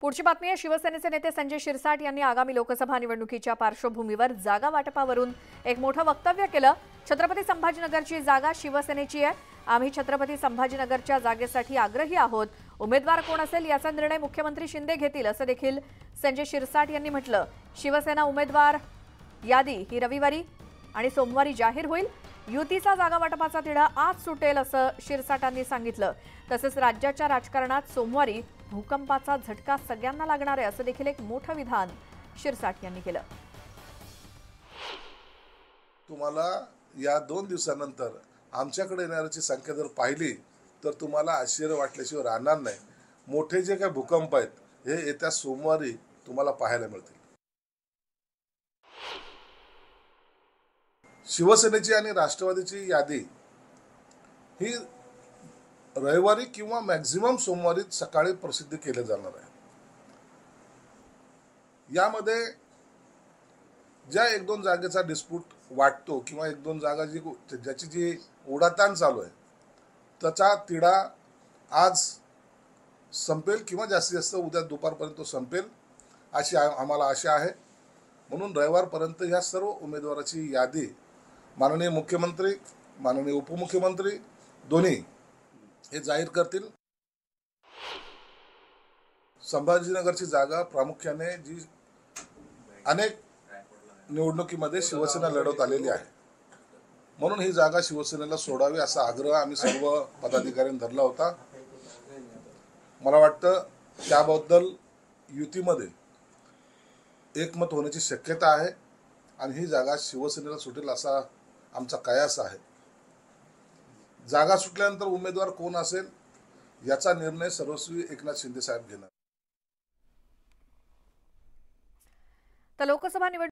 पुढची बातमी आहे। शिवसेनेचे नेते संजय शिरसाट यांनी आगामी लोकसभा निवडणुकीच्या पार्श्वभूमीवर जागा वाटपावरून एक मोठं वक्तव्य केलं। छत्रपती संभाजीनगरची जागा शिवसेनेची आहे। आम्ही छत्रपती संभाजीनगरच्या जागेसाठी आग्रही आहोत। उमेदवार कोण असेल याचा निर्णय मुख्यमंत्री शिंदे घेतील असं देखील संजय शिरसाट यांनी म्हटलं। शिवसेना उमेदवार यादी ही रविवारी आणि सोमवारी जाहीर होईल। युतीचा जागा वाटपाचा तिढा आज सुटेल असं शिरसाटांनी सांगितलं। तसेच राज्याच्या राजकारणात सोमवारी भूकंपाचा झटका सगळ्यांना लागणार आहे असं देखील एक मोठं विधान शिरसाट यांनी केलं। तुम्हाला या 2 दिवसानंतर आमच्याकडे येणाऱ्याची संख्या जर पाहिली तर तुम्हाला आश्चर्य वाटल्याशिवाय राहणार नाही। मोठे जे काही भूकंप आहेत हे येत्या सोमवारी तुम्हाला पाहायला मिळतील। शिवसेनेची आणि राष्ट्रवादीची यादी ही रविवारी किंवा मॅक्झिमम सोमवारी सकाळी प्रसिद्ध केले जाणार आहे। यामध्ये ज्या 1-2 जागेचा डिस्प्यूट वाटतो किंवा 1-2 जागा ज्याची जी ओढाताण चालू आहे त्याचा तिढा आज संपेल किंवा जास्तीत जास्त उद्या दुपारपर्यंत संपेल अशी आम्हाला आशा आहे। म्हणून रविवारपर्यंत या सर्व उमेदवाराची यादी माननीय मुख्यमंत्री, माननीय उपमुख्यमंत्री दोन्ही हे जाहीर करतील। संभाजीनगरची जागा प्रामुख्याने जी अनेक निवडणुकीमध्ये शिवसेना लढवत आलेली आहे, म्हणून ही जागा शिवसेनेला सोडावी असा आग्रह आम्ही सर्व पदाधिकाऱ्यांनी धरला होता। मला वाटतं त्याबद्दल युतीमध्ये एकमत होण्याची शक्यता आहे आणि ही जागा शिवसेनेला सुटेल असा आमचा कयास आहे। जागा सुटल्यानंतर उमेदवार कोण असेल याचा निर्णय सर्वस्वी एकनाथ शिंदे साहेब घेणार। तर लोकसभा निवडणूक